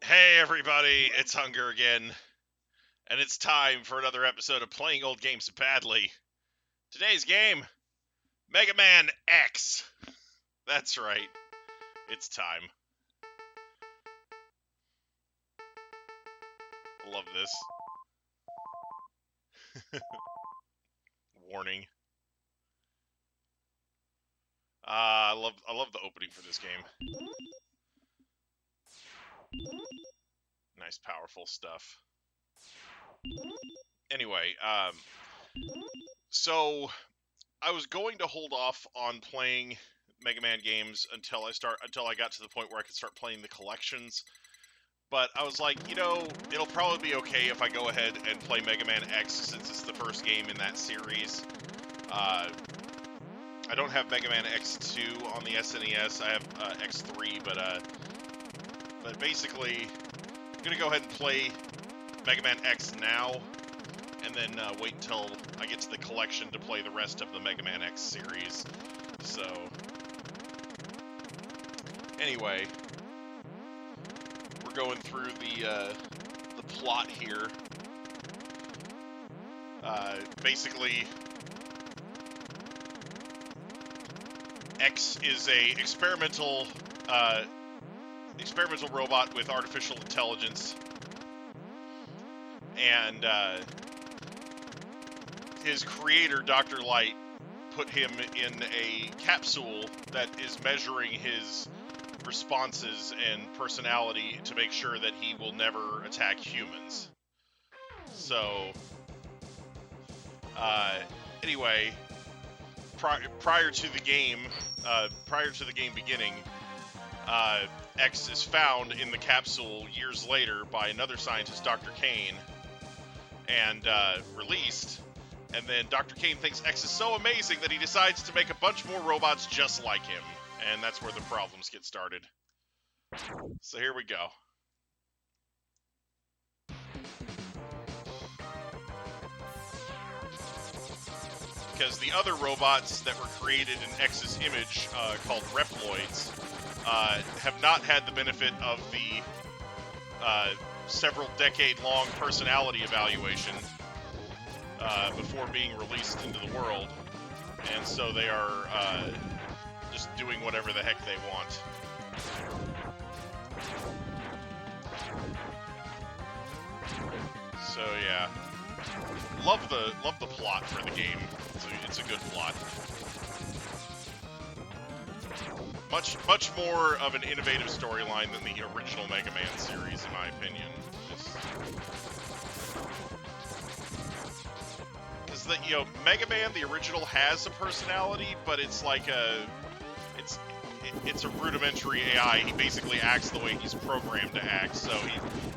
Hey everybody, it's Hunger again, and it's time for another episode of Playing Old Games Badly. Today's game, Megaman X. That's right, it's time. I love this. Warning. I love the opening for this game. Nice, powerful stuff. Anyway, so I was going to hold off on playing Mega Man games until I got to the point where I could start playing the collections. But I was like, you know, it'll probably be okay if I go ahead and play Mega Man X since it's the first game in that series. I don't have Mega Man X2 on the SNES. I have X3, but basically, I'm gonna go ahead and play Mega Man X now, and then wait until I get to the collection to play the rest of the Mega Man X series. So, anyway, we're going through the plot here. Basically, X is a experimental robot with artificial intelligence, and his creator, Dr. Light, put him in a capsule that is measuring his responses and personality to make sure that he will never attack humans. So, anyway, prior to the game beginning, X is found in the capsule years later by another scientist, Dr.Cain, and released. And then Dr.Cain thinks X is so amazing that he decides to make a bunch more robots just like him. And that's where the problems get started. So here we go. Because the other robots that were created in X's image, called Reploids, have not had the benefit of the several decade-long personality evaluation before being released into the world, and so they are just doing whatever the heck they want. So yeah, love the plot for the game. It's a good plot. Much more of an innovative storyline than the original Mega Man series, in my opinion. Because Mega Man, the original, has a personality, but it's like it's a rudimentary AI. He basically acts the way he's programmed to act. So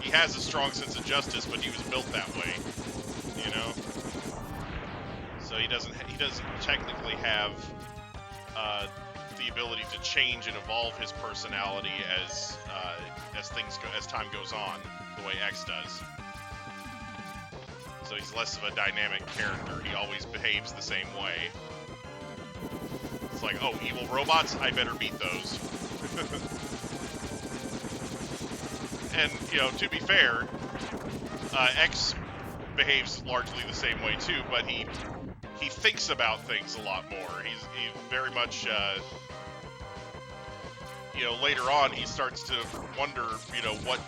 he has a strong sense of justice, but he was built that way, you know. So he doesn't technically have the ability to change and evolve his personality as time goes on, the way X does. So he's less of a dynamic character. He always behaves the same way. It's like, oh, evil robots, I better beat those. And, to be fair, X behaves largely the same way too, but he thinks about things a lot more. He very much, later on he starts to wonder, what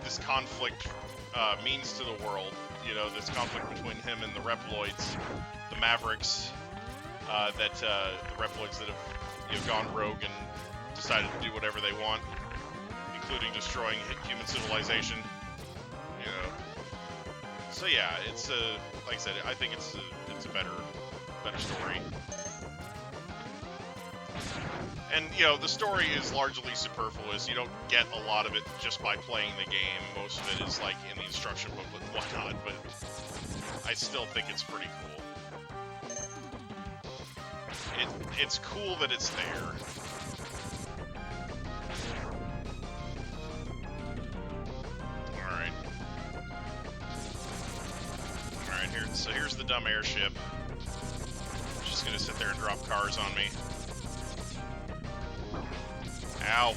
this conflict means to the world. This conflict between him and the Reploids, the Mavericks, the Reploids that have gone rogue and decided to do whatever they want, including destroying human civilization. So yeah, it's like I said, I think it's a better story. And, the story is largely superfluous. You don't get a lot of it just by playing the game. Most of it is, like, in the instruction booklet and whatnot, but I still think it's pretty cool. It's cool that it's there. Alright. Alright, so here's the dumb airship. It's just gonna sit there and drop cars on me. Ow.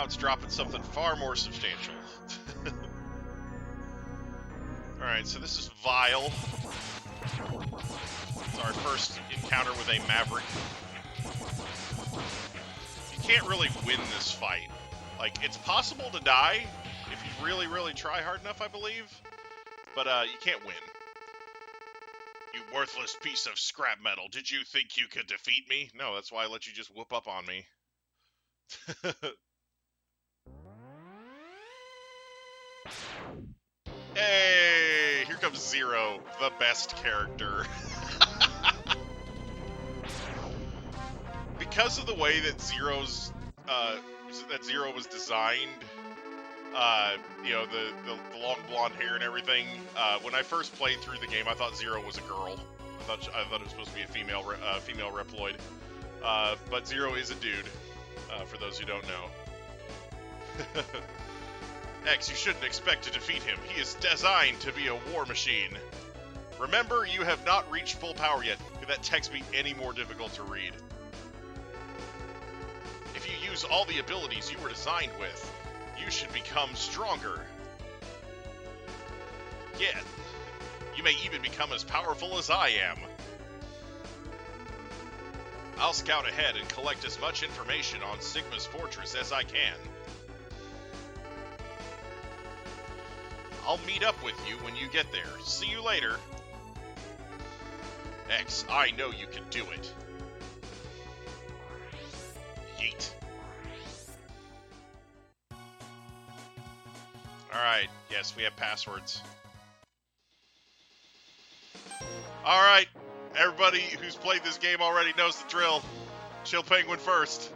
now it's dropping something far more substantial. Alright, so this is Vile. It's our first encounter with a Maverick. You can't really win this fight. Like, it's possible to die if you really, really try hard enough, I believe. But, you can't win. You worthless piece of scrap metal. Did you think you could defeat me? No, that's why I let you just whoop up on me. Hey, here comes Zero, the best character. Because of the way that Zero was designed, you know, the long blonde hair and everything. When I first played through the game, I thought Zero was a girl. I thought it was supposed to be a female Reploid. But Zero is a dude. For those who don't know. X, you shouldn't expect to defeat him. He is designed to be a war machine. Remember, you have not reached full power yet. Could that text be any more difficult to read? If you use all the abilities you were designed with, you should become stronger. Yeah, you may even become as powerful as I am. I'll scout ahead and collect as much information on Sigma's fortress as I can. I'll meet up with you when you get there. See you later. X, I know you can do it. Yeet. Alright, yes, we have passwords. Alright, everybody who's played this game already knows the drill. Chill Penguin first.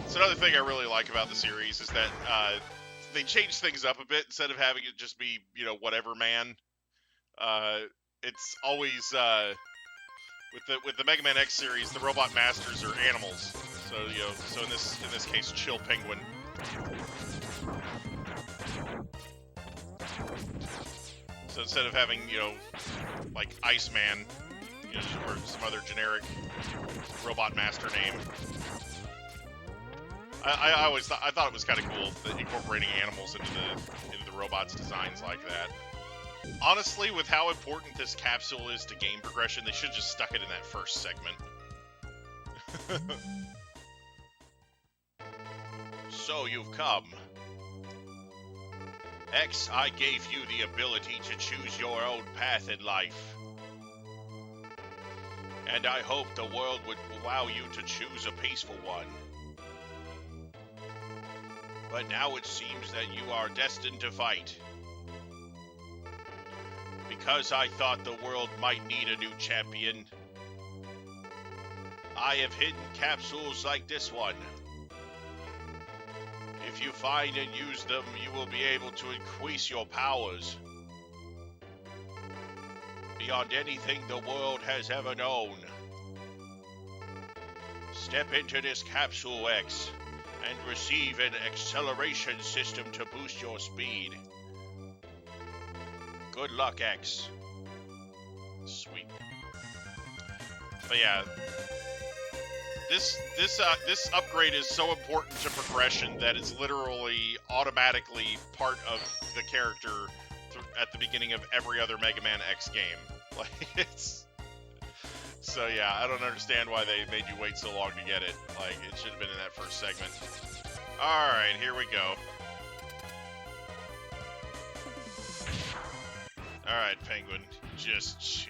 So another thing I really like about the series is that they change things up a bit instead of having it just be, you know, whatever man. It's always with the Megaman X series, the robot masters are animals. So you know, so in this case, Chill Penguin. So instead of having, you know, like Iceman, you know, or some other generic robot master name. I thought it was kind of cool that incorporating animals into the robots' designs like that. Honestly, with how important this capsule is to game progression, they should have just stuck it in that first segment. So you've come. X, I gave you the ability to choose your own path in life. And I hope the world would allow you to choose a peaceful one. But now it seems that you are destined to fight. Because I thought the world might need a new champion, I have hidden capsules like this one. If you find and use them, you will be able to increase your powers beyond anything the world has ever known. Step into this capsule, X, and receive an acceleration system to boost your speed. Good luck, X. Sweet. But yeah, this upgrade is so important to progression that it's literally automatically part of the character at the beginning of every other Mega Man X game. Like, it's... So yeah, I don't understand why they made you wait so long to get it. Like, it should have been in that first segment. Alright, here we go. Alright, Penguin, just chill.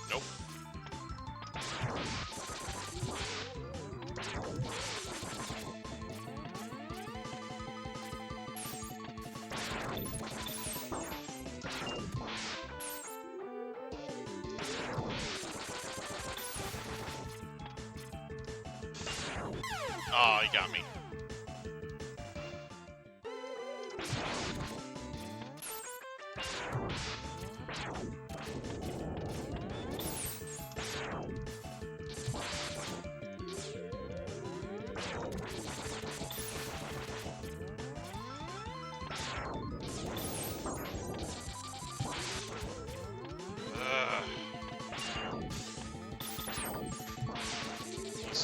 Nope. Oh, he got me.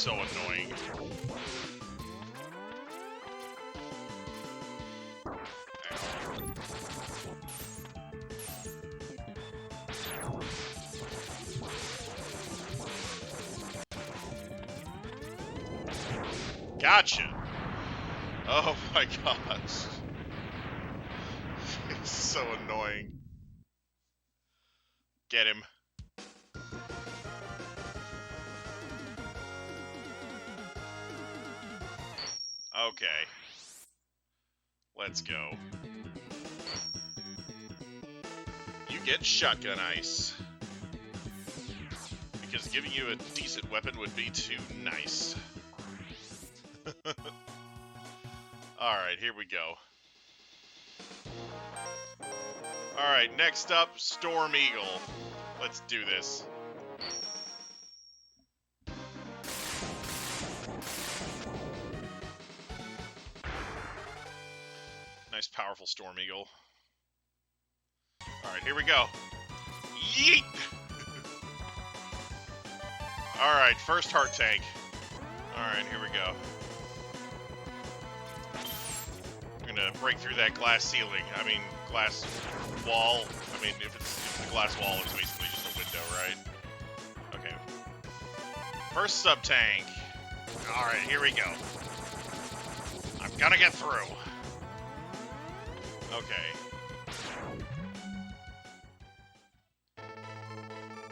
so annoying. Gotcha! Oh my gosh. It's so annoying. Get him. Okay. Let's go. You get shotgun ice. Because giving you a decent weapon would be too nice. Alright, here we go. Alright, next up, Storm Eagle. Let's do this. Nice, powerful Storm Eagle. Alright, here we go. Yeet! Alright, first heart tank. Alright, here we go. I'm gonna break through that glass ceiling. I mean, glass wall. I mean, if the glass wall is basically just a window, right? Okay. First sub-tank. Alright, here we go. I'm gonna get through. Okay.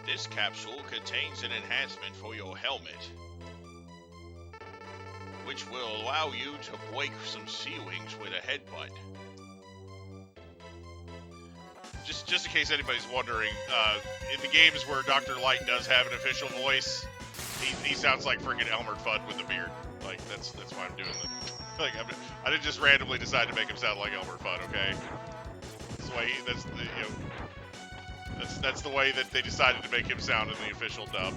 This capsule contains an enhancement for your helmet, which will allow you to break some ceilings with a headbutt. Just in case anybody's wondering, in the games where Dr. Light does have an official voice, he sounds like freaking Elmer Fudd with a beard. Like, that's why I'm doing the... Like, I didn't just randomly decide to make him sound like Elmer Fudd, okay? That's the way that's the way that they decided to make him sound in the official dub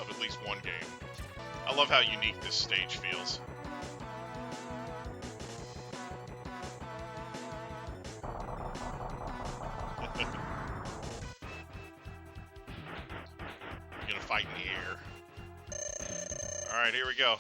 of at least one game. I love how unique this stage feels. I'm gonna fight in the air. Alright, here we go.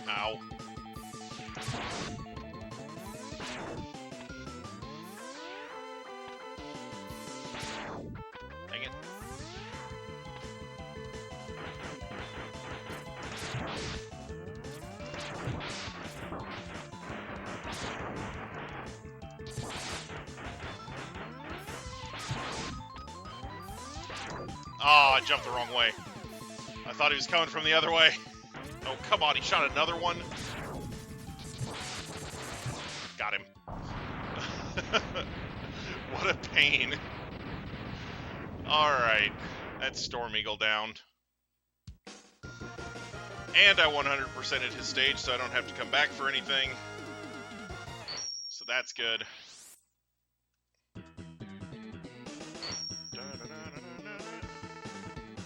Ow. Dang it. Oh, I jumped the wrong way. I thought he was coming from the other way. Oh, come on, he shot another one. Got him. What a pain. Alright, that's Storm Eagle down. And I 100%ed his stage, so I don't have to come back for anything. So that's good.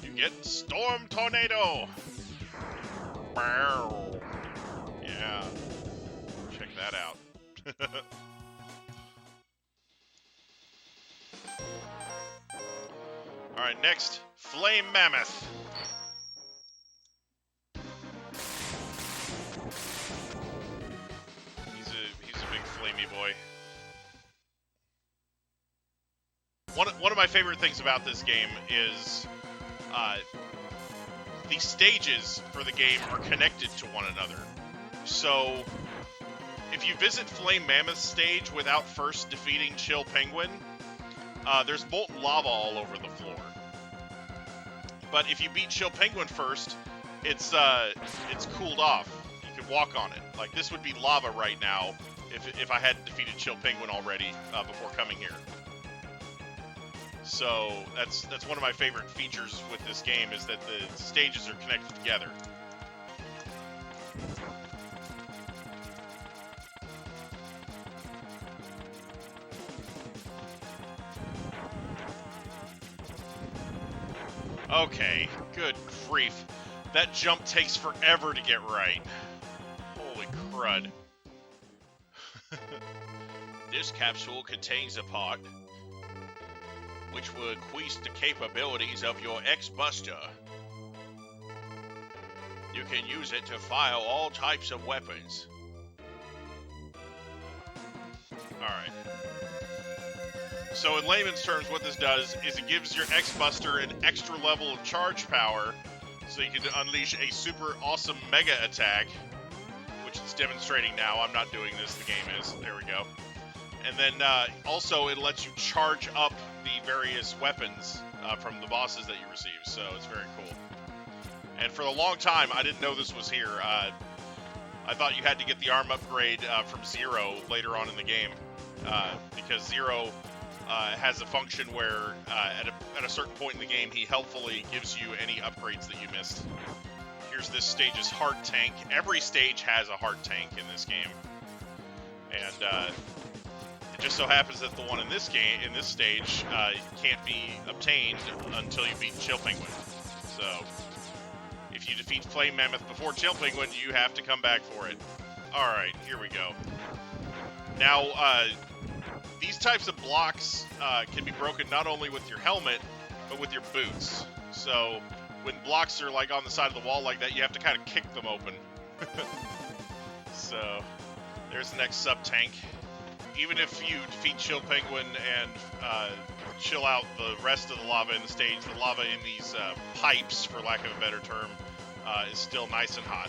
You get Storm Tornado! Yeah. Check that out. Alright, next, Flame Mammoth. He's a big flamey boy. One of my favorite things about this game is the stages for the game are connected to one another. So, if you visit Flame Mammoth's stage without first defeating Chill Penguin, there's molten lava all over the floor. But if you beat Chill Penguin first, it's cooled off. You can walk on it. Like, this would be lava right now if I hadn't defeated Chill Penguin already before coming here. So that's one of my favorite features with this game, is that the stages are connected together. Okay, good grief. That jump takes forever to get right. Holy crud. This capsule contains a part which will increase the capabilities of your X-Buster. You can use it to fire all types of weapons. Alright. So in layman's terms, what this does is it gives your X-Buster an extra level of charge power, so you can unleash a super awesome mega attack, which it's demonstrating now. I'm not doing this, the game is. There we go. And then also it lets you charge up the various weapons from the bosses that you receive, so it's very cool. And for a long time, I didn't know this was here. I thought you had to get the arm upgrade from Zero later on in the game, because Zero has a function where at a certain point in the game, he helpfully gives you any upgrades that you missed. Here's this stage's heart tank. Every stage has a heart tank in this game. And it just so happens that the one in this stage, can't be obtained until you beat Chill Penguin. So, if you defeat Flame Mammoth before Chill Penguin, you have to come back for it. Alright, here we go. Now, these types of blocks can be broken not only with your helmet, but with your boots. So, when blocks are like on the side of the wall like that, you have to kind of kick them open. So, there's the next sub-tank. Even if you defeat Chill Penguin and chill out the rest of the lava in the stage, the lava in these pipes, for lack of a better term, is still nice and hot.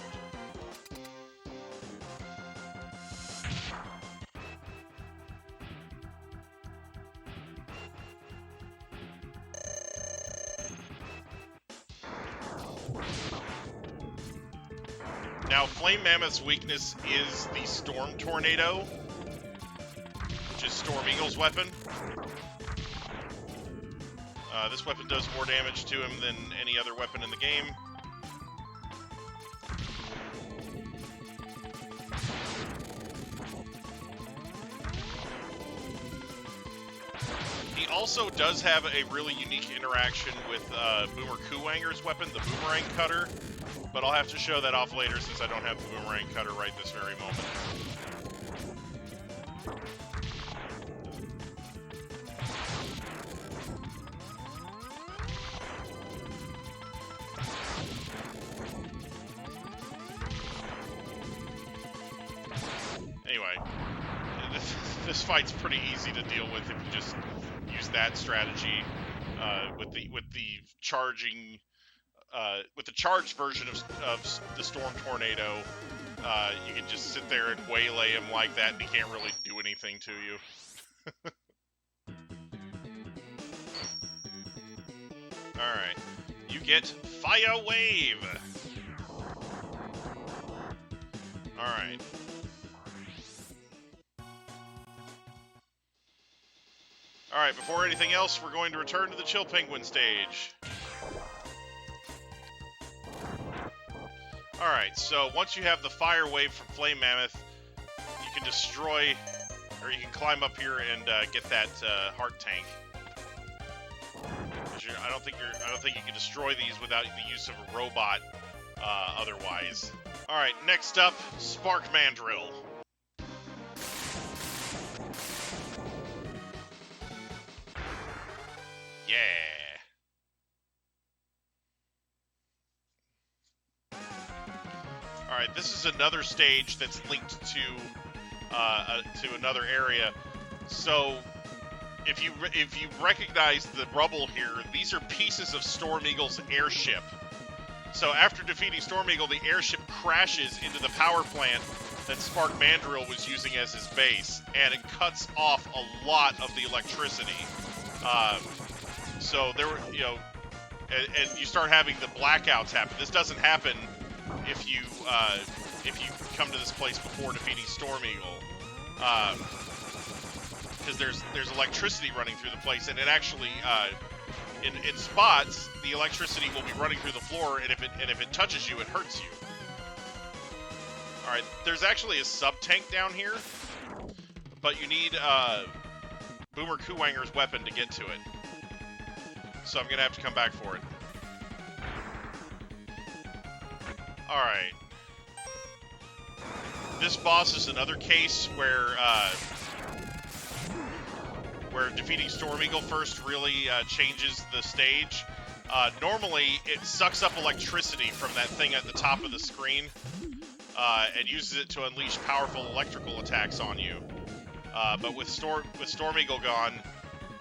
Now, Flame Mammoth's weakness is the Storm Tornado, which is Storm Eagle's weapon. This weapon does more damage to him than any other weapon in the game. He also does have a really unique interaction with Boomer Kuwanger's weapon, the Boomerang Cutter, but I'll have to show that off later since I don't have the Boomerang Cutter right this very moment. Anyway, this fight's pretty easy to deal with if you just use that strategy with the charging with the charged version of the Storm Tornado. You can just sit there and waylay him like that, and he can't really do anything to you. All right, you get Fire Wave. All right. Alright, before anything else, we're going to return to the Chill Penguin stage. Alright, so once you have the Fire Wave from Flame Mammoth, you can destroy, or you can climb up here and get that heart tank. I don't think you can destroy these without the use of a robot otherwise. Alright, next up, Spark Mandrill. Yeah. All right, this is another stage that's linked to another area. So, if you recognize the rubble here, these are pieces of Storm Eagle's airship. So after defeating Storm Eagle, the airship crashes into the power plant that Spark Mandrill was using as his base, and it cuts off a lot of the electricity. So there were, and you start having the blackouts happen. This doesn't happen if you come to this place before defeating Storm Eagle, because there's electricity running through the place, and it actually in spots the electricity will be running through the floor, and if it touches you, it hurts you. All right, there's actually a sub tank down here, but you need Boomer Kuwanger's weapon to get to it. So I'm gonna have to come back for it. Alright. This boss is another case where defeating Storm Eagle first really changes the stage. Normally, it sucks up electricity from that thing at the top of the screen and uses it to unleash powerful electrical attacks on you. But with Storm Eagle gone,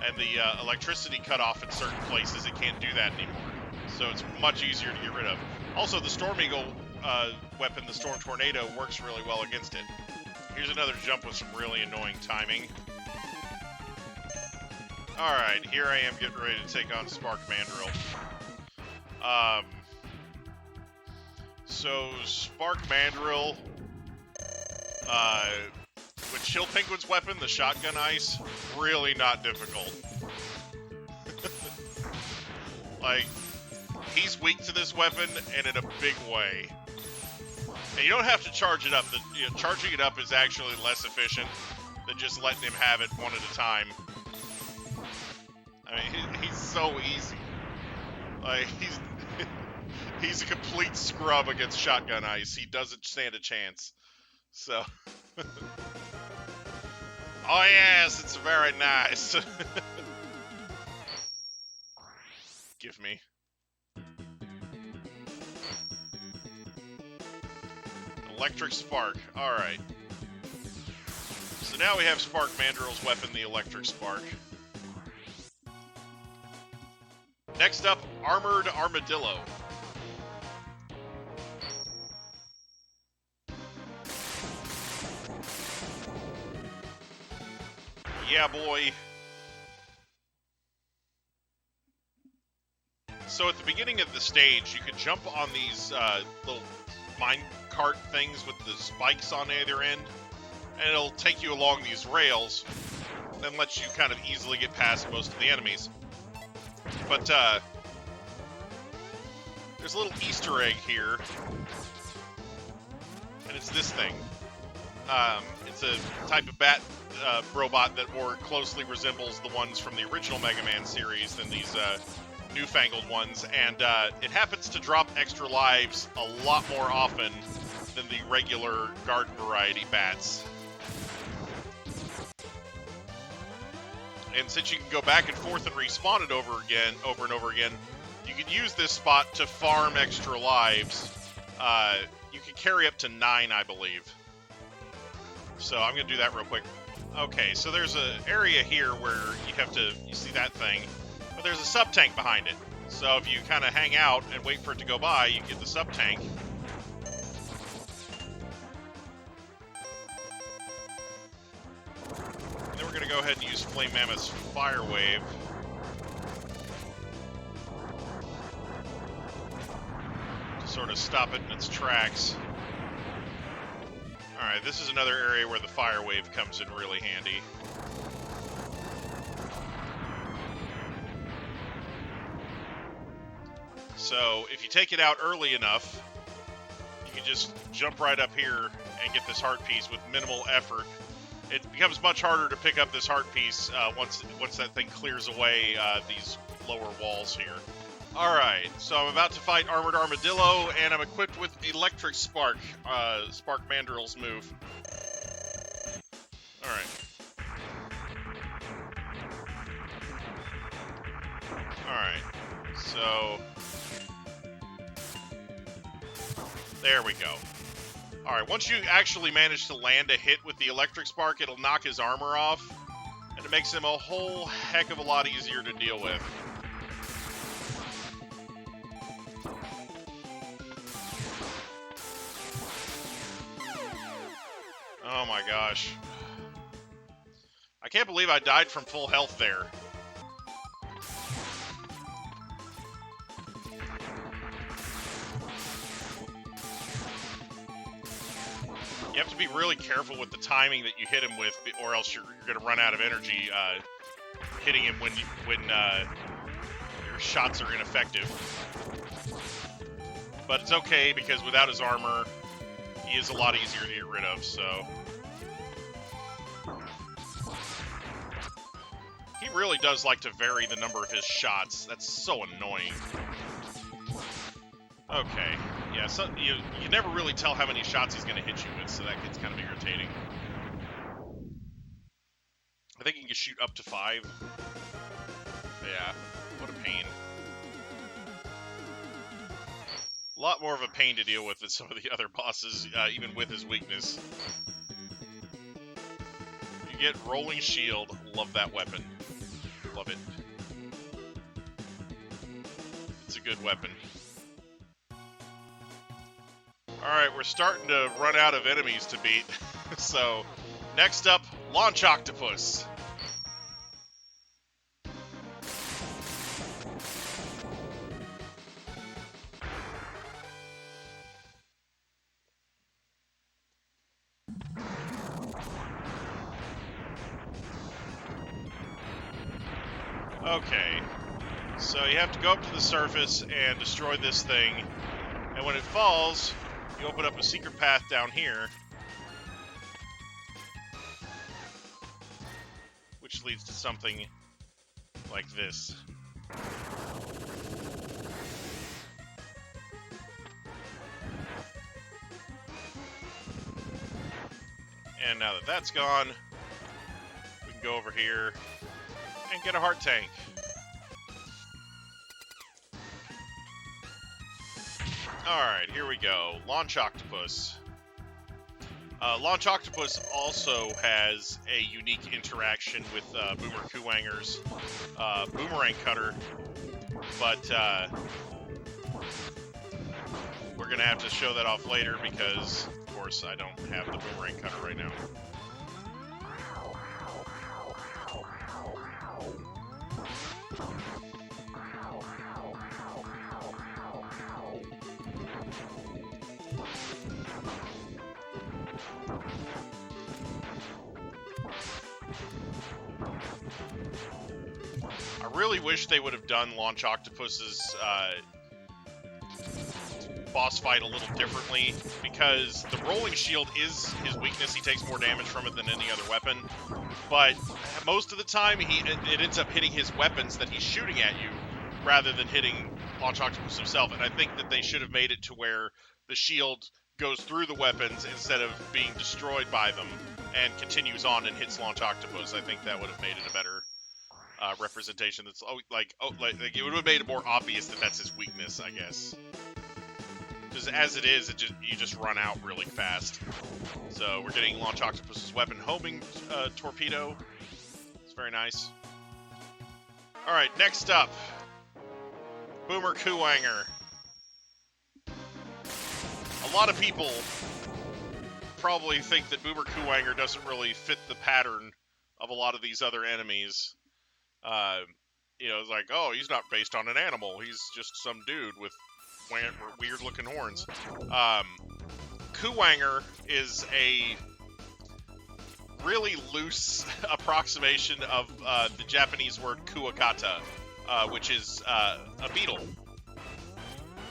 and the electricity cut off in certain places, it can't do that anymore. So it's much easier to get rid of. Also, the Storm Eagle weapon, the Storm Tornado, works really well against it. Here's another jump with some really annoying timing. Alright, here I am getting ready to take on Spark Mandrill. So, Spark Mandrill, with Chill Penguin's weapon, the Shotgun Ice, really not difficult. Like, he's weak to this weapon, and in a big way. And you don't have to charge it up. Charging it up is actually less efficient than just letting him have it one at a time. I mean, he's so easy. Like, he's a complete scrub against Shotgun Ice. He doesn't stand a chance. So... Oh yes, it's very nice. Give me. Electric Spark. Alright. So now we have Spark Mandrill's weapon, the Electric Spark. Next up, Armored Armadillo. Yeah, boy. So at the beginning of the stage, you can jump on these little minecart things with the spikes on either end, and it'll take you along these rails and let you kind of easily get past most of the enemies. But there's a little Easter egg here, and it's this thing. It's a type of bat robot that more closely resembles the ones from the original Megaman series than these newfangled ones, and it happens to drop extra lives a lot more often than the regular garden variety bats. And since you can go back and forth and respawn it over and over again, you can use this spot to farm extra lives. You can carry up to 9, I believe. So I'm going to do that real quick. Okay, so there's an area here where you see that thing, but there's a sub-tank behind it. So if you kind of hang out and wait for it to go by, you can get the sub-tank. And then we're going to go ahead and use Flame Mammoth's Fire Wave. To sort of stop it in its tracks. Alright, this is another area where the Fire Wave comes in really handy. So, if you take it out early enough, you can just jump right up here and get this heart piece with minimal effort. It becomes much harder to pick up this heart piece once that thing clears away these lower walls here. Alright, so I'm about to fight Armored Armadillo, and I'm equipped with Electric Spark, Spark Mandrill's move. Alright. Alright, so... there we go. Alright, once you actually manage to land a hit with the Electric Spark, it'll knock his armor off, and it makes him a whole heck of a lot easier to deal with. Oh my gosh. I can't believe I died from full health there. You have to be really careful with the timing that you hit him with, or else you're going to run out of energy hitting him when your shots are ineffective. But it's okay, because without his armor, he is a lot easier to get rid of, so... He really does like to vary the number of his shots. That's so annoying. Okay, yeah, so you never really tell how many shots he's going to hit you with, so that gets kind of irritating. I think he can shoot up to 5. Yeah, what a pain. A lot more of a pain to deal with than some of the other bosses, even with his weakness. You get Rolling Shield. Love that weapon. Love it. It's a good weapon. Alright, we're starting to run out of enemies to beat. So, next up, Launch Octopus. Okay, so you have to go up to the surface and destroy this thing, and when it falls, you open up a secret path down here, which leads to something like this. And now that that's gone, we can go over here and get a heart tank. Alright, here we go. Launch Octopus. Launch Octopus also has a unique interaction with Boomer Kuwanger's Boomerang Cutter, but we're going to have to show that off later because, of course, I don't have the Boomerang Cutter right now. I really wish they would have done Launch Octopus's boss fight a little differently, because the Rolling Shield is his weakness. He takes more damage from it than any other weapon, but most of the time it ends up hitting his weapons that he's shooting at you rather than hitting Launch Octopus himself, and I think that they should have made it to where the shield goes through the weapons instead of being destroyed by them and continues on and hits Launch Octopus. I think that would have made it a better representation. That's like it would have made it more obvious that that's his weakness, I guess. Because as it is, you just run out really fast. So we're getting Launch Octopus's weapon, homing torpedo. It's very nice. All right, next up, Boomer Kuwanger. A lot of people probably think that Boomer Kuwanger doesn't really fit the pattern of a lot of these other enemies. You know, it's like, oh, he's not based on an animal. He's just some dude with weird-looking horns. Kuwanger is a really loose approximation of the Japanese word kuwagata, which is a beetle.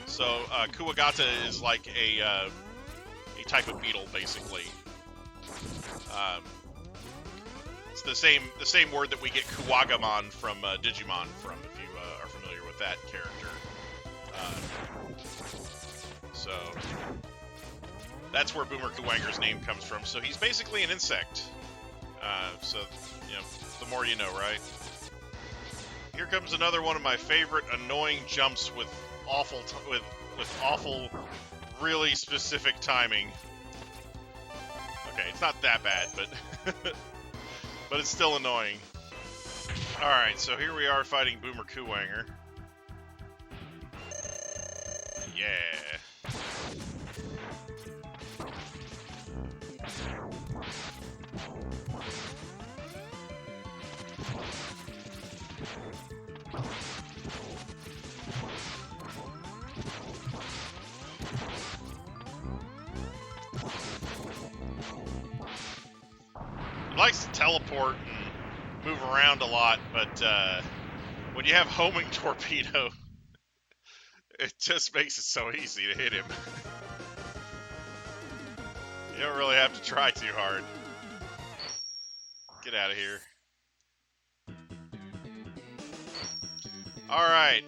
So kuwagata is like a type of beetle, basically. It's the same word that we get Kuwagamon from Digimon from, if you are familiar with that character. So that's where Boomer Kuwanger's name comes from. So he's basically an insect. So, you know, the more you know, right? Here comes another one of my favorite annoying jumps with awful, really specific timing. Okay, it's not that bad, but but it's still annoying. Alright, so here we are fighting Boomer Kuwanger. Yeah. He likes to teleport and move around a lot, but when you have homing torpedo, it just makes it so easy to hit him. You don't really have to try too hard. Get out of here. Alright.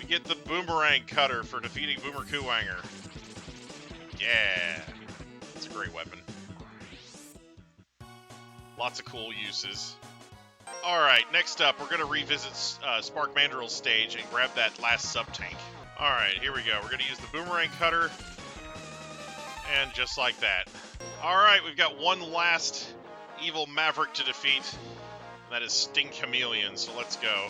We get the boomerang cutter for defeating Boomer Kuwanger. Yeah. It's a great weapon. Lots of cool uses. Alright, next up, we're going to revisit Spark Mandrill's stage and grab that last sub-tank. Alright, here we go. We're going to use the boomerang cutter. And just like that. Alright, we've got one last evil Maverick to defeat. That is Sting Chameleon, so let's go.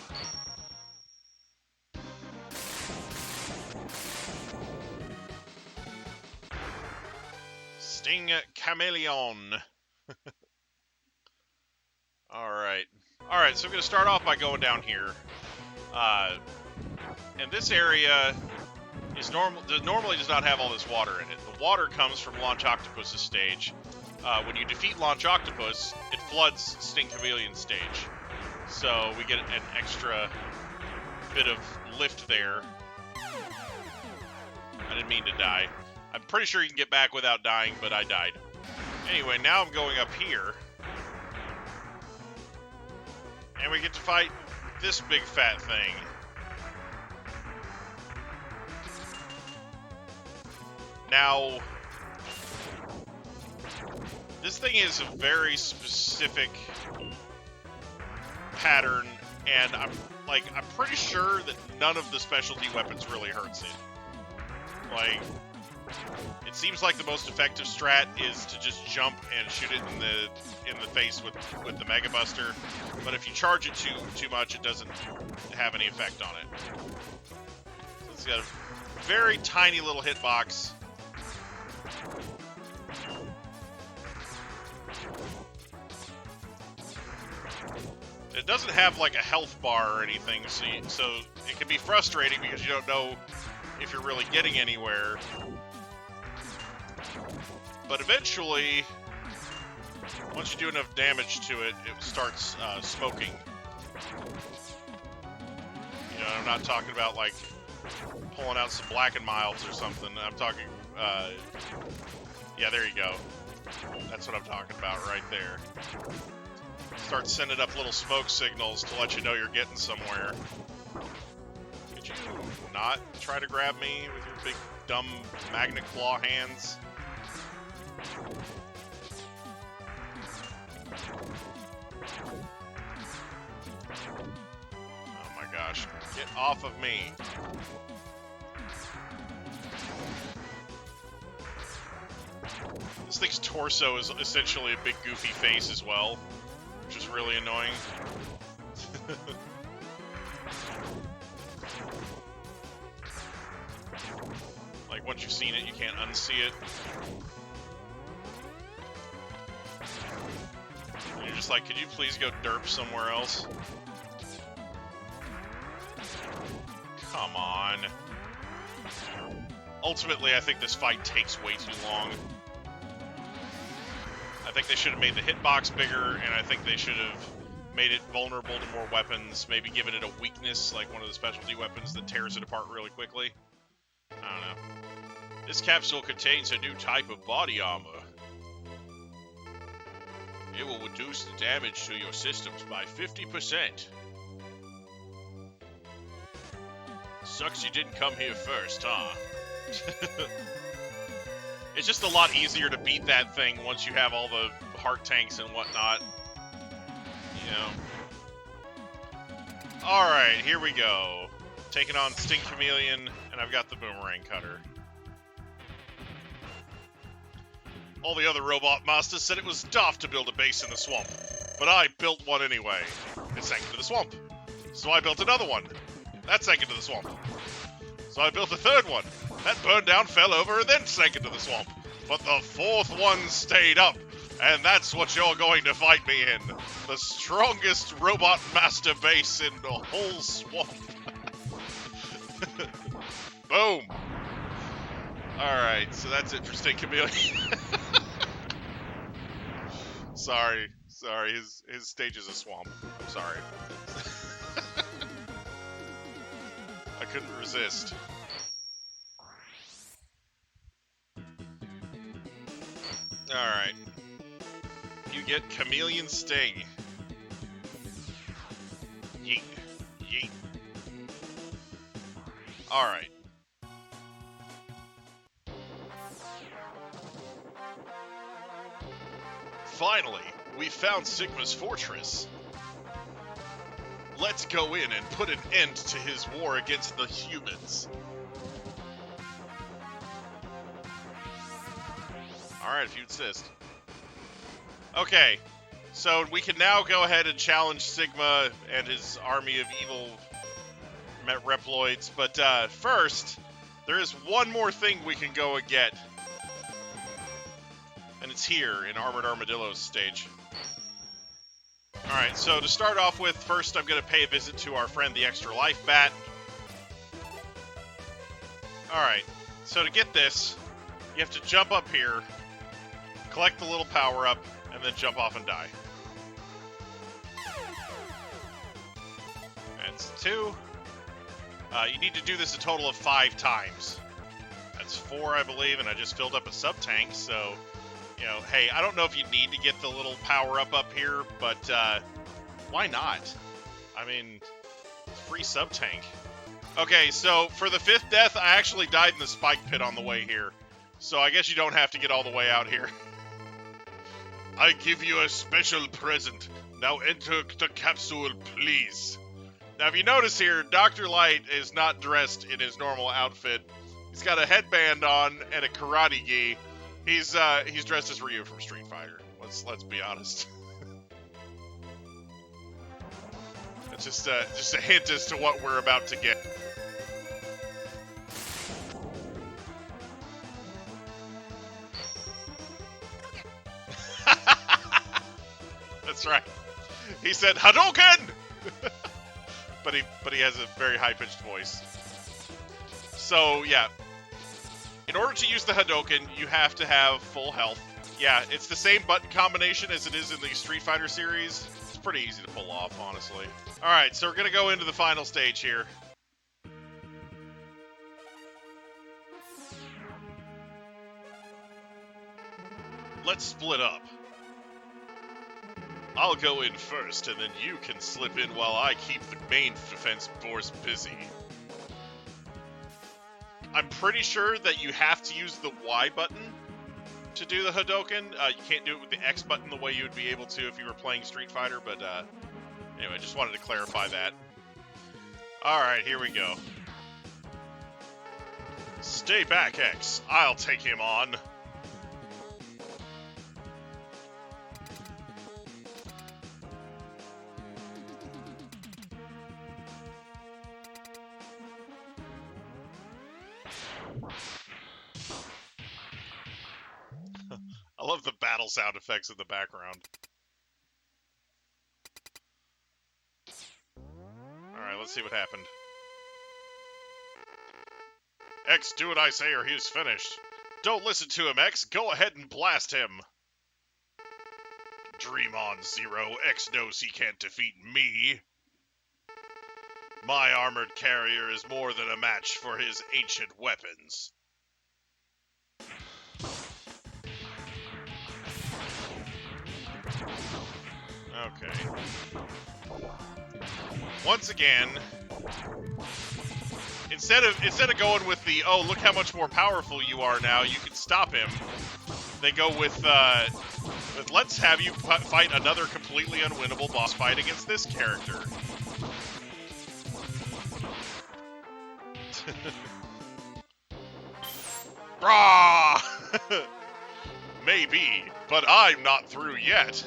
Sting Chameleon. Alright. Alright, so I'm going to start off by going down here. And this area is normally does not have all this water in it. The water comes from Launch Octopus's stage. When you defeat Launch Octopus, it floods Sting Chameleon's stage. So we get an extra bit of lift there. I didn't mean to die. I'm pretty sure you can get back without dying, but I died. Anyway, now I'm going up here. And we get to fight this big fat thing. Now, this thing is a very specific pattern, and I'm pretty sure that none of the specialty weapons really hurts it. Like, it seems like the most effective strat is to just jump and shoot it in the face with the Mega Buster. But if you charge it too much, it doesn't have any effect on it. So it's got a very tiny little hitbox. It doesn't have like a health bar or anything, so it can be frustrating because you don't know if you're really getting anywhere. But eventually, once you do enough damage to it, it starts smoking. You know, I'm not talking about like pulling out some Black and Milds or something. I'm talking, yeah, there you go. That's what I'm talking about right there. Start sending up little smoke signals to let you know you're getting somewhere. Could you not try to grab me with your big, dumb magnet claw hands? Oh my gosh, get off of me. This thing's torso is essentially a big goofy face as well, which is really annoying. Like, once you've seen it, you can't unsee it. And you're just like, could you please go derp somewhere else? Come on. Ultimately, I think this fight takes way too long. I think they should have made the hitbox bigger, and I think they should have made it vulnerable to more weapons, maybe given it a weakness, like one of the specialty weapons that tears it apart really quickly. I don't know. This capsule contains a new type of body armor. It will reduce the damage to your systems by 50%. Sucks you didn't come here first, huh? It's just a lot easier to beat that thing once you have all the heart tanks and whatnot. You know. Alright, here we go. Taking on Sting Chameleon, and I've got the boomerang cutter. All the other robot masters said it was daft to build a base in the swamp, but I built one anyway. It sank into the swamp. So I built another one. That sank into the swamp. So I built a third one. That burned down, fell over, and then sank into the swamp. But the fourth one stayed up, and that's what you're going to fight me in. The strongest robot master base in the whole swamp. Boom. Alright, so that's it for Sting Chameleon. Sorry. His stage is a swamp. I'm sorry. I couldn't resist. Alright. You get Chameleon Sting. Yeet. Yeet. Alright. Finally, we found Sigma's fortress. Let's go in and put an end to his war against the humans. Alright, if you insist. Okay, so we can now go ahead and challenge Sigma and his army of evil Reploids, but first, there is one more thing we can go and get. And it's here in Armored Armadillo's stage. Alright, so to start off with, first I'm going to pay a visit to our friend the Extra Life Bat. Alright, so to get this, you have to jump up here, collect the little power-up, and then jump off and die. That's 2. You need to do this a total of 5 times. That's 4, I believe, and I just filled up a sub-tank, so... You know, hey, I don't know if you need to get the little power-up up here, but, why not? I mean, free sub-tank. Okay, so for the 5th death, I actually died in the spike pit on the way here. So I guess you don't have to get all the way out here. I give you a special present. Now enter the capsule, please. Now, if you notice here, Dr. Light is not dressed in his normal outfit. He's got a headband on and a karate gi. He's dressed as Ryu from Street Fighter. Let's be honest. It's just a hint as to what we're about to get. That's right. He said Hadouken, but he has a very high-pitched voice. So yeah. In order to use the Hadouken, you have to have full health. Yeah, it's the same button combination as it is in the Street Fighter series. It's pretty easy to pull off, honestly. Alright, so we're gonna go into the final stage here. Let's split up. I'll go in first, and then you can slip in while I keep the main defense force busy. I'm pretty sure that you have to use the Y button to do the Hadouken. You can't do it with the X button the way you would be able to if you were playing Street Fighter, but anyway, just wanted to clarify that. Alright, here we go. Stay back, X. I'll take him on. I love the battle sound effects in the background. Alright, let's see what happened. X, do what I say or he's finished. Don't listen to him, X. Go ahead and blast him. Dream on, Zero. X knows he can't defeat me. My armored carrier is more than a match for his ancient weapons. Okay. Once again, instead of going with the, oh, look how much more powerful you are now, you can stop him, they go with let's have you fight another completely unwinnable boss fight against this character. Brah! Maybe, but I'm not through yet.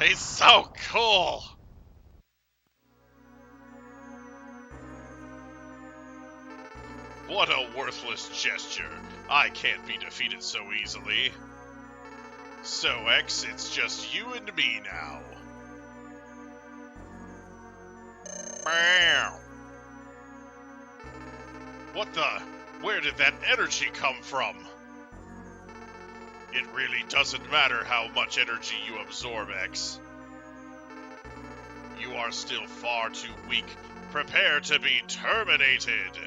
He's so cool! What a worthless gesture. I can't be defeated so easily. So, X, it's just you and me now. Bam! What the? Where did that energy come from? It really doesn't matter how much energy you absorb, X. You are still far too weak. Prepare to be terminated.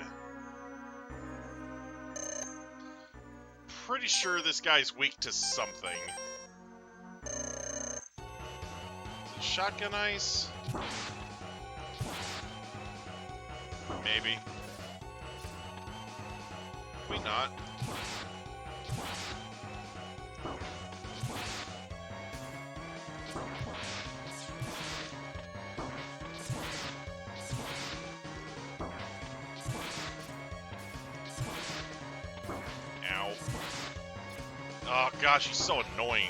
Pretty sure this guy's weak to something. Is it shotgun ice? Maybe. Maybe not. Ow. Oh gosh, he's so annoying.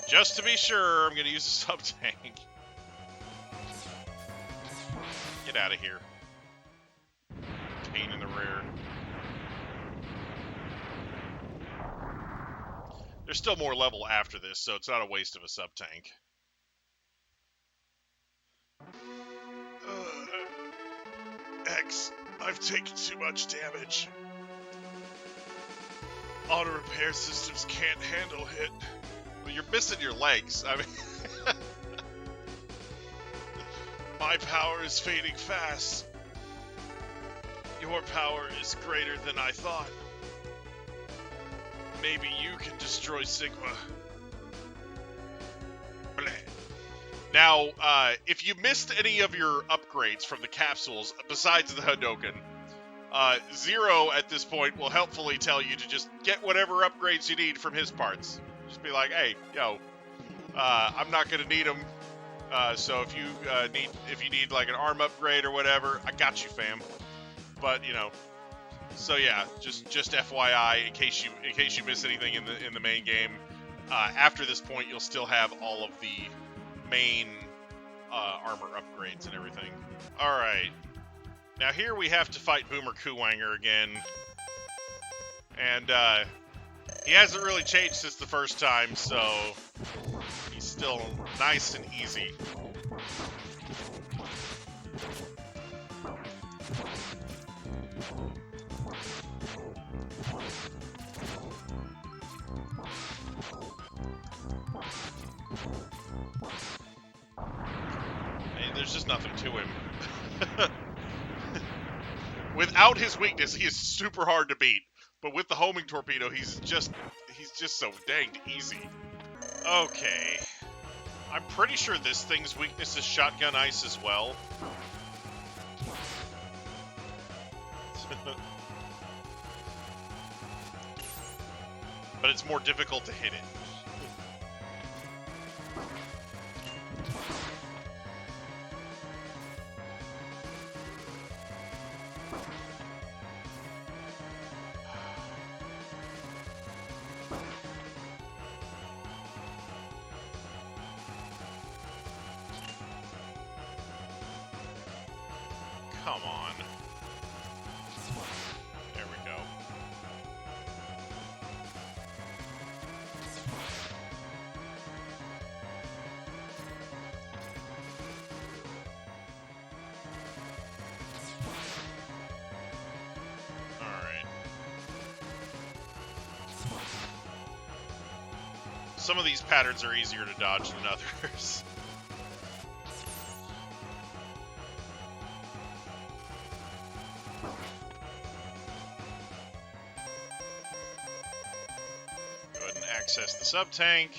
Just to be sure, I'm going to use a sub-tank. Get out of here. Pain in the rear. There's still more level after this, so it's not a waste of a sub-tank. X, I've taken too much damage. Auto repair systems can't handle it. Well, you're missing your legs. I mean, my power is fading fast. Your power is greater than I thought. Maybe you can destroy Sigma. Now, if you missed any of your upgrades from the capsules, besides the Hadoken, Zero at this point will helpfully tell you to just get whatever upgrades you need from his parts. Just be like, hey, yo, I'm not gonna need them. So if you need like an arm upgrade or whatever, I got you, fam. But you know, so yeah, just FYI, in case you miss anything in the main game, after this point you'll still have all of the main armor upgrades and everything. All right, now here we have to fight Boomer Kuwanger again, and he hasn't really changed since the first time, so he's still nice and easy. There's just nothing to him. Without his weakness, he is super hard to beat. But with the homing torpedo, he's just so danged easy. Okay. I'm pretty sure this thing's weakness is shotgun ice as well. But it's more difficult to hit it. Come on. There we go. All right. Some of these patterns are easier to dodge than others. Access the sub-tank.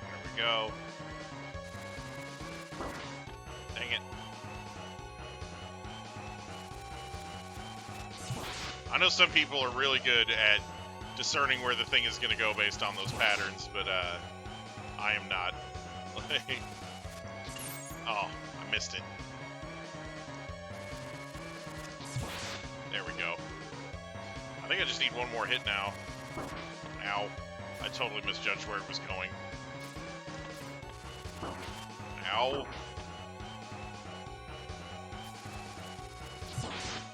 There we go. Dang it. I know some people are really good at discerning where the thing is going to go based on those patterns, but I am not. Oh, I missed it. There we go. I think I just need one more hit now. Ow. I totally misjudged where it was going. Ow.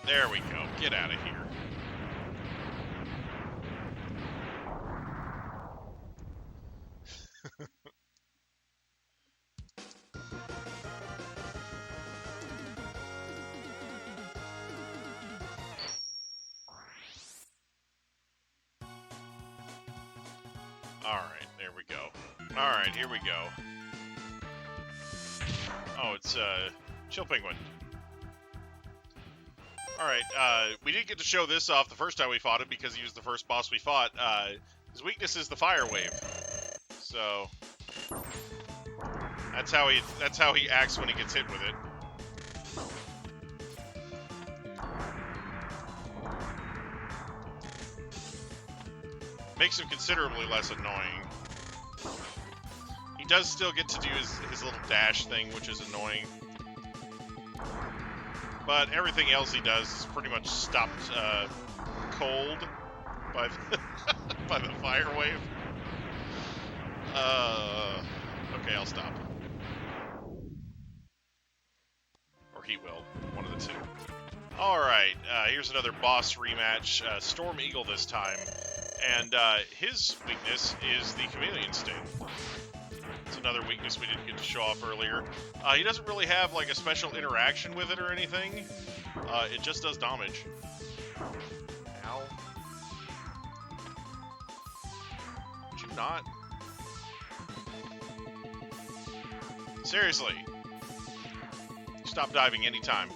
There we go. Get out of here. Alright, there we go. Alright, here we go. Oh, it's, Chill Penguin. Alright, we didn't get to show this off the first time we fought him because he was the first boss we fought. His weakness is the fire wave. So that's how he acts when he gets hit with it. Makes him considerably less annoying. He does still get to do his little dash thing, which is annoying. But everything else he does is pretty much stopped cold by the, by the fire wave. Okay, I'll stop. Or he will. One of the two. Alright, here's another boss rematch. Storm Eagle this time. And his weakness is the Chameleon Sting. It's another weakness we didn't get to show off earlier. He doesn't really have like a special interaction with it or anything. It just does damage. Ow. Would you not? Seriously. Stop diving anytime.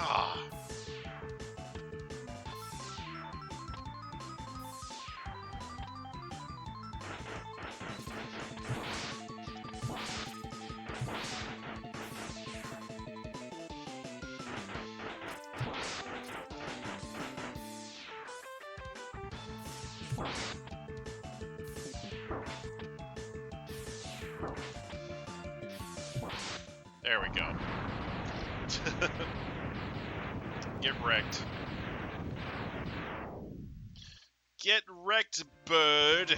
Ah. There we go. Get wrecked. Get wrecked, bird.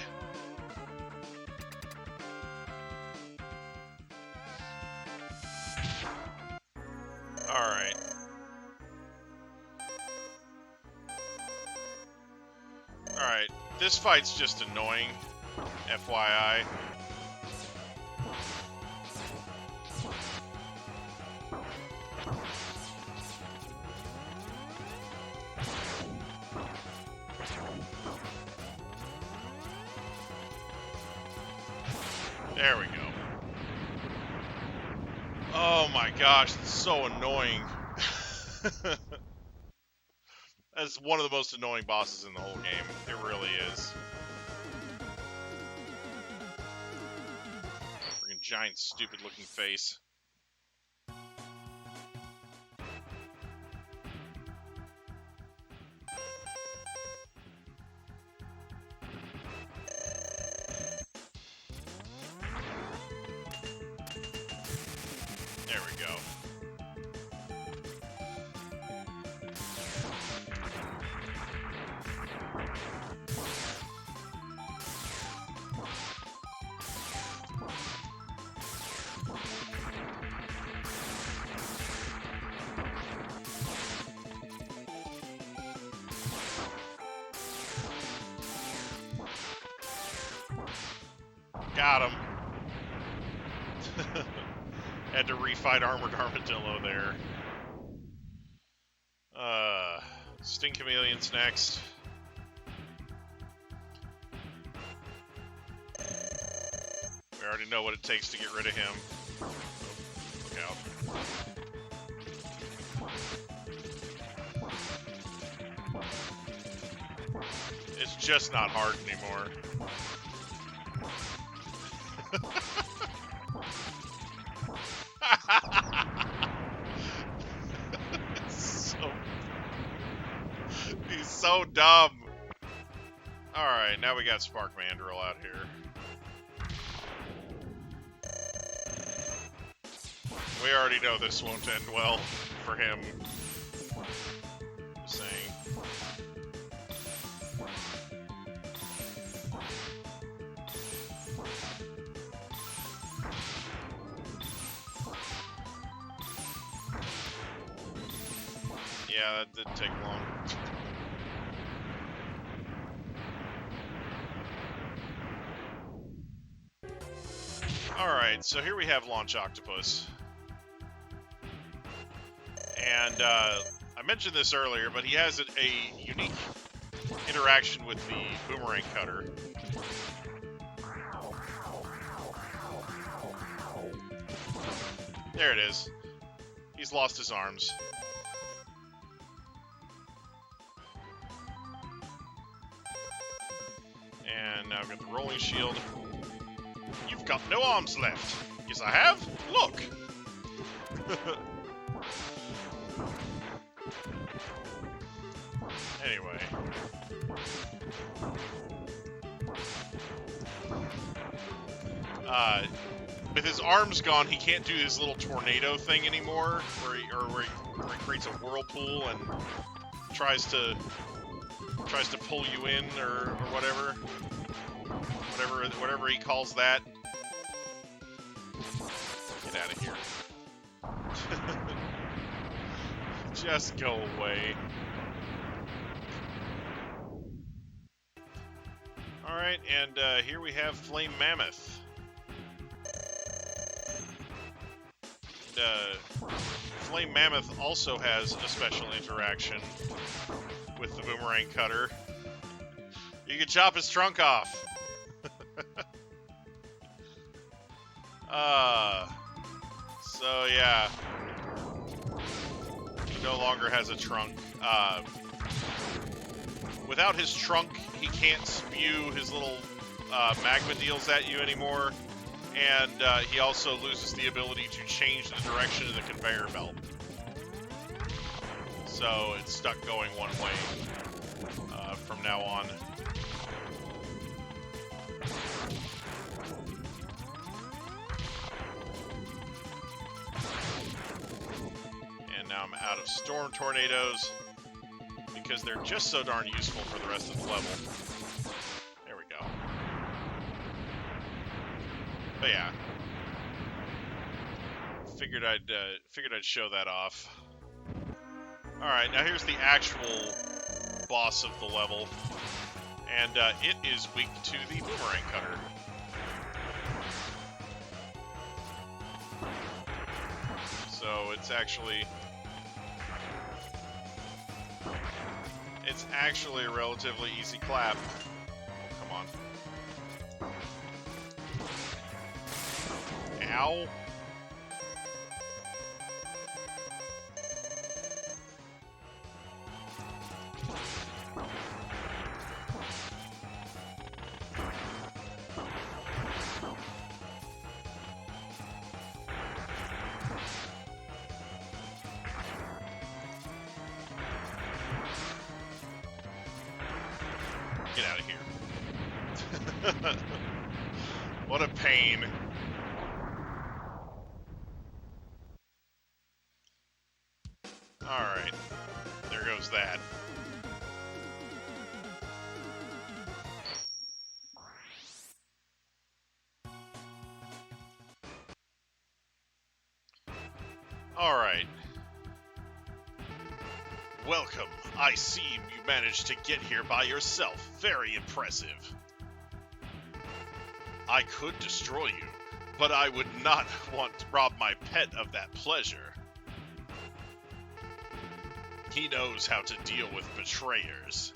Alright. Alright, this fight's just annoying, FYI. There we go. Oh my gosh, that's so annoying. That's one of the most annoying bosses in the whole game. It really is. Freaking giant, stupid looking face. There we go. Got him. Had to refight Armored Armadillo there. Sting Chameleon's next. We already know what it takes to get rid of him. Oh, look out. It's just not hard anymore. He's so dumb. Alright, now we got Spark Mandrill out here. We already know this won't end well for him. Just saying. Yeah, that didn't take long. Alright, so here we have Launch Octopus. And I mentioned this earlier, but he has a unique interaction with the boomerang cutter. There it is. He's lost his arms. And now I've got the rolling shield. You've got no arms left. Yes, I have. Look. Anyway. With his arms gone, he can't do his little tornado thing anymore, where he creates a whirlpool and tries to pull you in or whatever he calls that. Get out of here. Just go away. Alright, and here we have Flame Mammoth. Flame Mammoth also has a special interaction with the boomerang cutter. You can chop his trunk off. So yeah. He no longer has a trunk. Without his trunk, he can't spew his little magma deals at you anymore. And he also loses the ability to change the direction of the conveyor belt. So it's stuck going one way from now on. And now I'm out of storm tornadoes because they're just so darn useful for the rest of the level. There we go. But yeah, figured I'd show that off. All right, now here's the actual boss of the level, and it is weak to the boomerang cutter. So it's actually a relatively easy clap. Come on. Ow. Get out of here. What a pain. Alright. There goes that. Alright. Welcome. I see you managed to get here by yourself. Very impressive. I could destroy you, but I would not want to rob my pet of that pleasure. He knows how to deal with betrayers.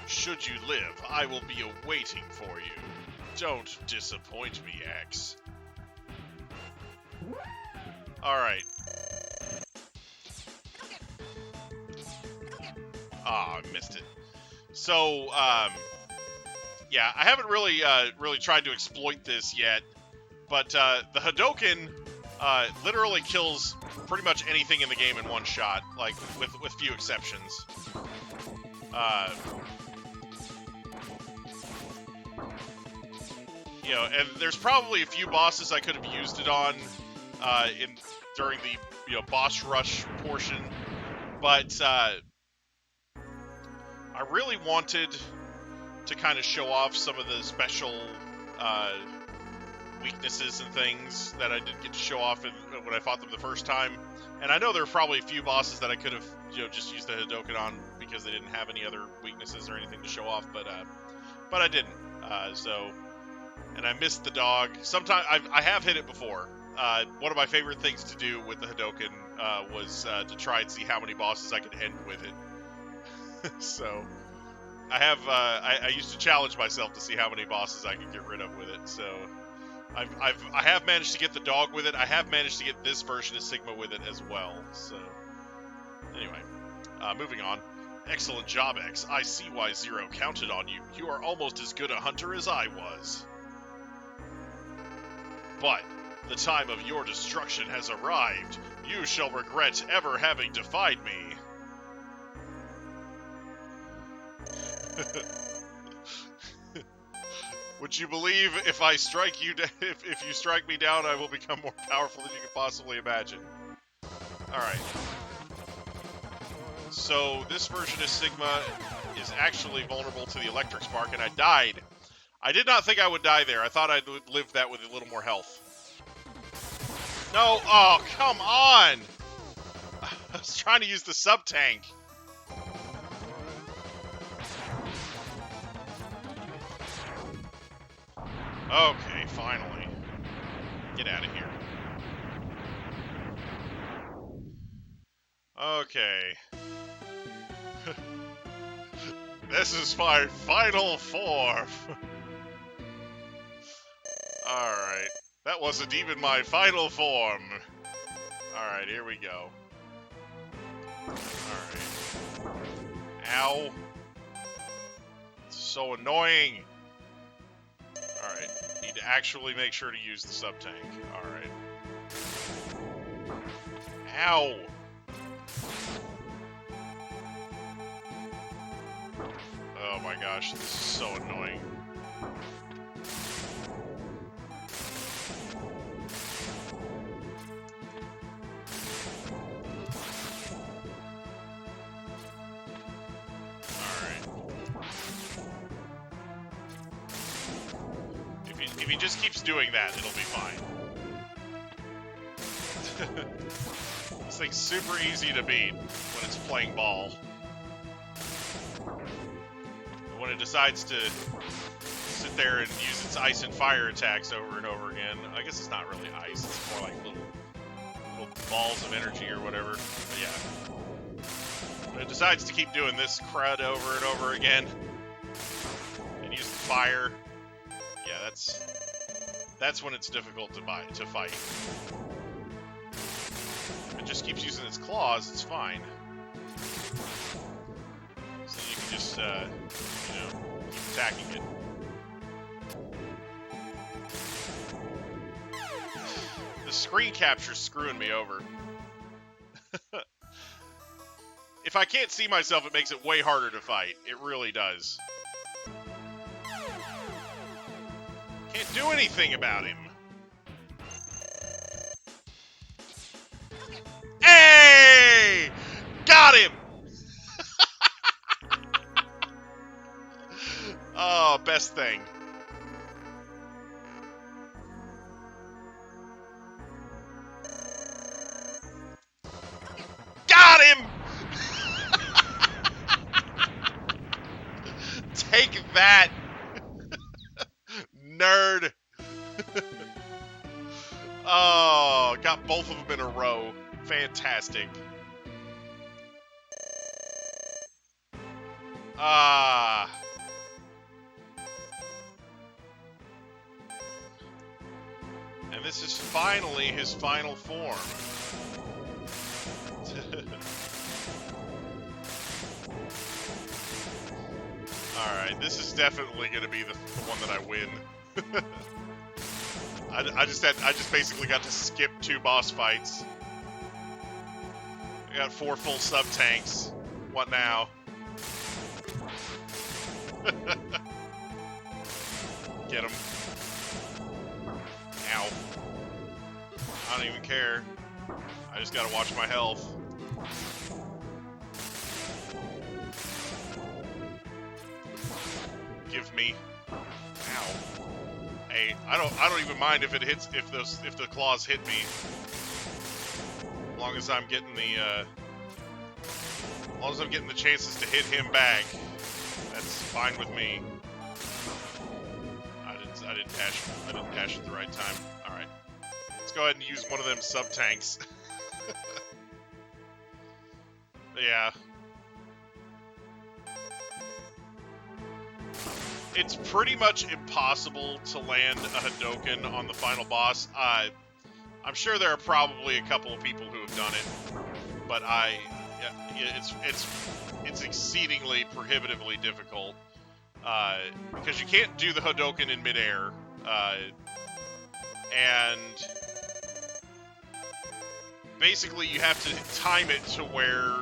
Should you live, I will be awaiting for you. Don't disappoint me, X. Alright. Ah, I missed it. So, yeah, I haven't really tried to exploit this yet, but the Hadoken literally kills pretty much anything in the game in one shot, like with few exceptions. You know, and there's probably a few bosses I could have used it on during the boss rush portion, but I really wanted to kind of show off some of the special weaknesses and things that I didn't get to show off when I fought them the first time. And I know there are probably a few bosses that I could have just used the Hadoken on because they didn't have any other weaknesses or anything to show off, but I didn't. So and I missed the dog. Sometimes I have hit it before. One of my favorite things to do with the Hadoken was to try and see how many bosses I could end with it. So I used to challenge myself to see how many bosses I could get rid of with it. So I have managed to get the dog with it. I have managed to get this version of Sigma with it as well. So anyway, moving on. Excellent job, X. I see why Zero counted on you. You are almost as good a hunter as I was. But the time of your destruction has arrived. You shall regret ever having defied me. Would you believe if I strike you, if you strike me down, I will become more powerful than you can possibly imagine? Alright. So, this version of Sigma is actually vulnerable to the electric spark, and I died. I did not think I would die there. I thought I'd live that with a little more health. No! Oh, come on! I was trying to use the sub-tank. Okay, finally. Get out of here. Okay. This is my final form. Alright. That wasn't even my final form. Alright, here we go. Alright. Ow. It's so annoying. Alright. Need to actually make sure to use the sub-tank. Alright. Ow! Oh my gosh, this is so annoying. If he just keeps doing that, it'll be fine. This thing's super easy to beat when it's playing ball. But when it decides to sit there and use its ice and fire attacks over and over again, I guess it's not really ice, it's more like little balls of energy or whatever. But yeah. When it decides to keep doing this crud over and over again, and use the fire, yeah, that's when it's difficult to fight. If it just keeps using its claws, it's fine. So you can just, keep attacking it. The screen capture's screwing me over. If I can't see myself, it makes it way harder to fight. It really does. Can't do anything about him. Hey! Got him! Oh, best thing. Got him! Take that! Nerd! Oh, got both of them in a row. Fantastic. Ah. And this is finally his final form. Alright, this is definitely going to be the one that I win. I just basically got to skip 2 boss fights. I got 4 full sub-tanks. What now? Get him. Ow. I don't even care. I just gotta watch my health. Give me. Ow. Hey, I don't even mind if it hits, if the claws hit me. As long as I'm getting the chances to hit him back, that's fine with me. I I didn't dash at the right time. Alright. Let's go ahead and use one of them sub-tanks. Yeah. It's pretty much impossible to land a Hadouken on the final boss. I'm sure there are probably a couple of people who have done it, but it's exceedingly prohibitively difficult because you can't do the Hadouken in midair, and basically you have to time it to where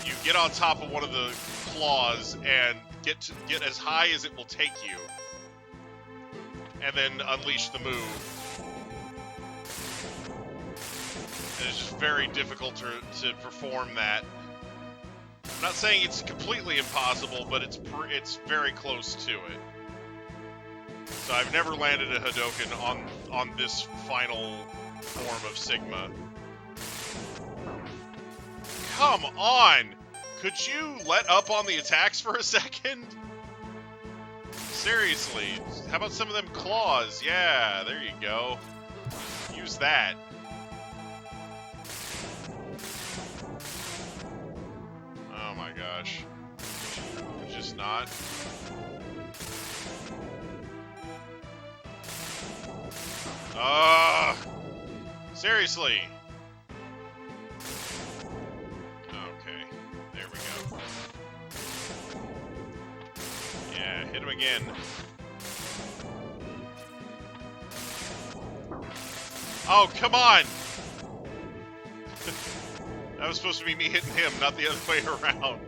you get on top of one of the claws and get as high as it will take you, and then unleash the move. And it's just very difficult to perform that. I'm not saying it's completely impossible, but it's very close to it. So I've never landed a Hadouken on this final form of Sigma. Come on! Could you let up on the attacks for a second? Seriously, how about some of them claws? Yeah, there you go. Use that. Oh my gosh. Just not. Seriously. Okay, there we go. Yeah, hit him again. Oh, come on! That was supposed to be me hitting him, not the other way around.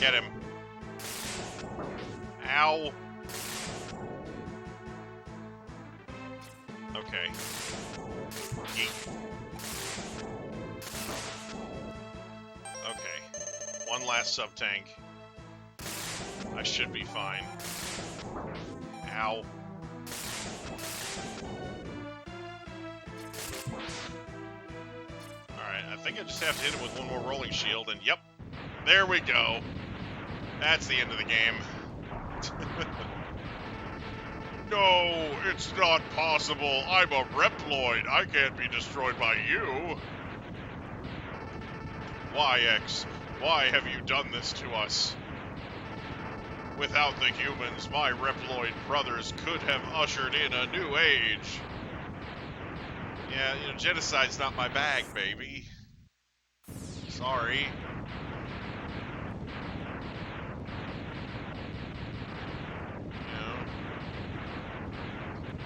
Get him. Ow. Okay. Yeet. Okay. One last sub-tank. I should be fine. Ow. Alright, I think I just have to hit him with one more rolling shield, and yep. There we go. That's the end of the game. No, it's not possible. I'm a Reploid. I can't be destroyed by you. Why, X? Why have you done this to us? Without the humans, my Reploid brothers could have ushered in a new age. Yeah, you know, genocide's not my bag, baby. Sorry.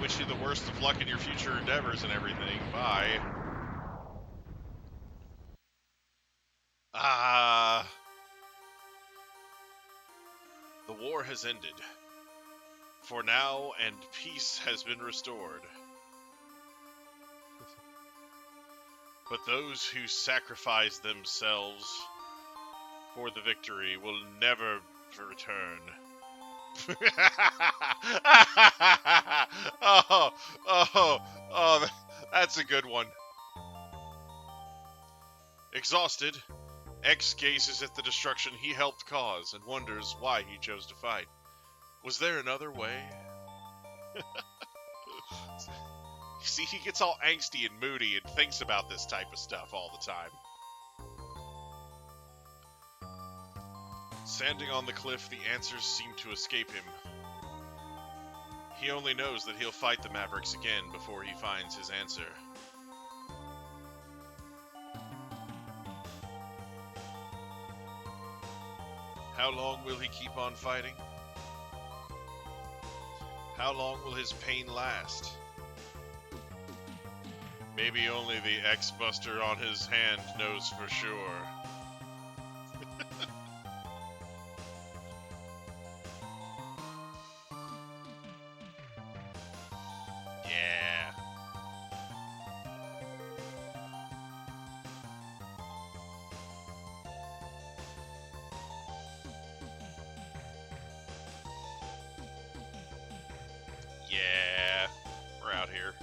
Wish you the worst of luck in your future endeavors and everything. Bye. The war has ended. For now, and peace has been restored. But those who sacrifice themselves for the victory will never return. Oh, that's a good one. Exhausted, X gazes at the destruction he helped cause and wonders why he chose to fight. Was there another way? See, he gets all angsty and moody and thinks about this type of stuff all the time. Standing on the cliff, the answers seem to escape him. He only knows that he'll fight the Mavericks again before he finds his answer. How long will he keep on fighting? How long will his pain last? Maybe only the X-Buster on his hand knows for sure. Yeah. Yeah. We're out here.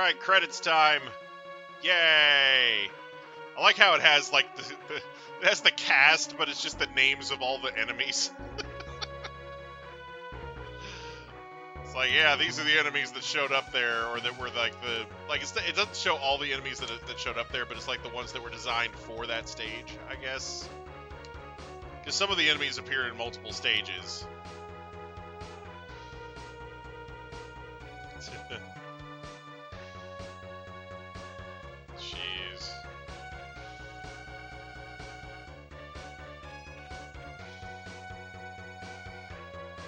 Alright, credits time. Yay! I like how it has, like, it has the cast, but it's just the names of all the enemies. It's like, yeah, these are the enemies that showed up there, or that were, like, it doesn't show all the enemies that showed up there, but it's, like, the ones that were designed for that stage, I guess. Because some of the enemies appear in multiple stages. Jeez.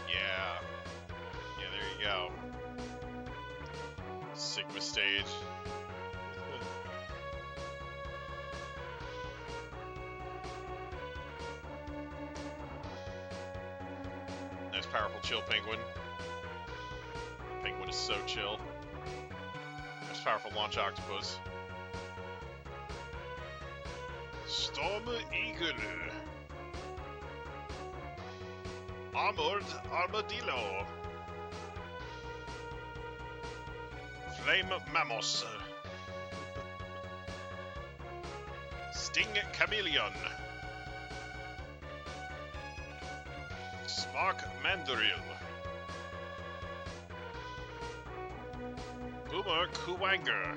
Yeah. Yeah, there you go. Sigma stage. Nice, powerful, chill penguin. Penguin is so chill. Nice, powerful launch octopus. Storm Eagle. Armored Armadillo. Flame Mamos. Sting Chameleon. Spark Mandrill. Boomer Kuwanger.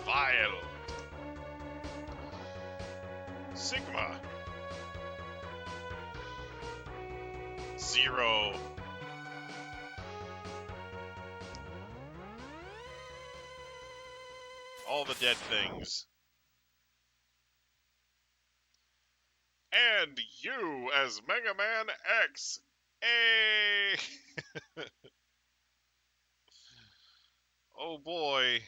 Vile. Sigma. Zero. All the dead things. And you as Megaman X. Hey! Oh boy.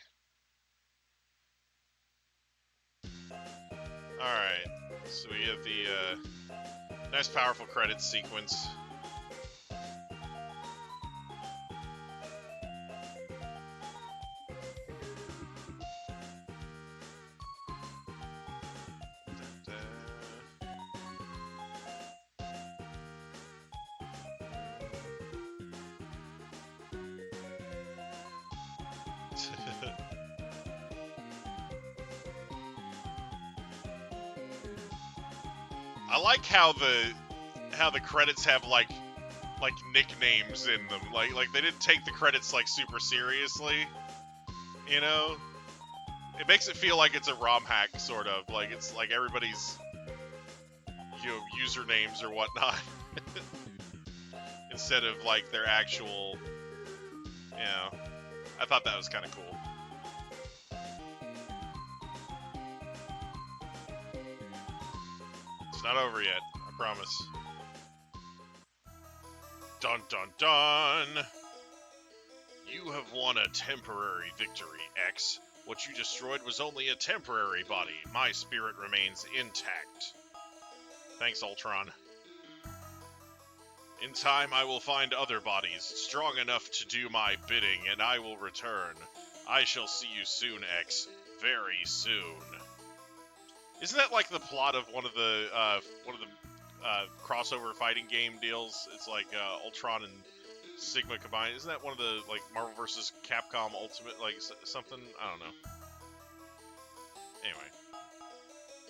Alright. So we have the nice powerful credits sequence. I like how the credits have like nicknames in them. Like they didn't take the credits like super seriously. You know? It makes it feel like it's a ROM hack, sort of. Like it's like everybody's, you know, usernames or whatnot. Instead of like their actual, you know. I thought that was kind of cool. It's not over yet, I promise. Dun dun dun! You have won a temporary victory, X. What you destroyed was only a temporary body. My spirit remains intact. Thanks, Ultron. In time, I will find other bodies, strong enough to do my bidding, and I will return. I shall see you soon, X. Very soon. Isn't that like the plot of one of the crossover fighting game deals? It's like Ultron and Sigma combined. Isn't that one of the like Marvel vs. Capcom Ultimate like something? I don't know. Anyway,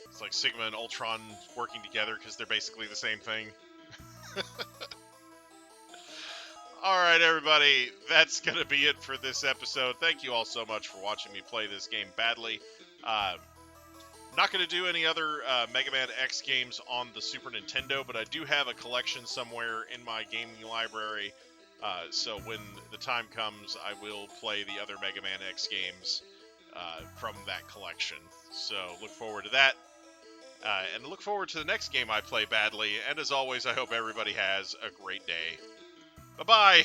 it's like Sigma and Ultron working together because they're basically the same thing. Alright, everybody, that's going to be it for this episode. Thank you all so much for watching me play this game badly. Not going to do any other Mega Man X games on the Super Nintendo, but I do have a collection somewhere in my gaming library. So when the time comes, I will play the other Mega Man X games from that collection. So look forward to that. And look forward to the next game I play badly. And as always, I hope everybody has a great day. Bye-bye!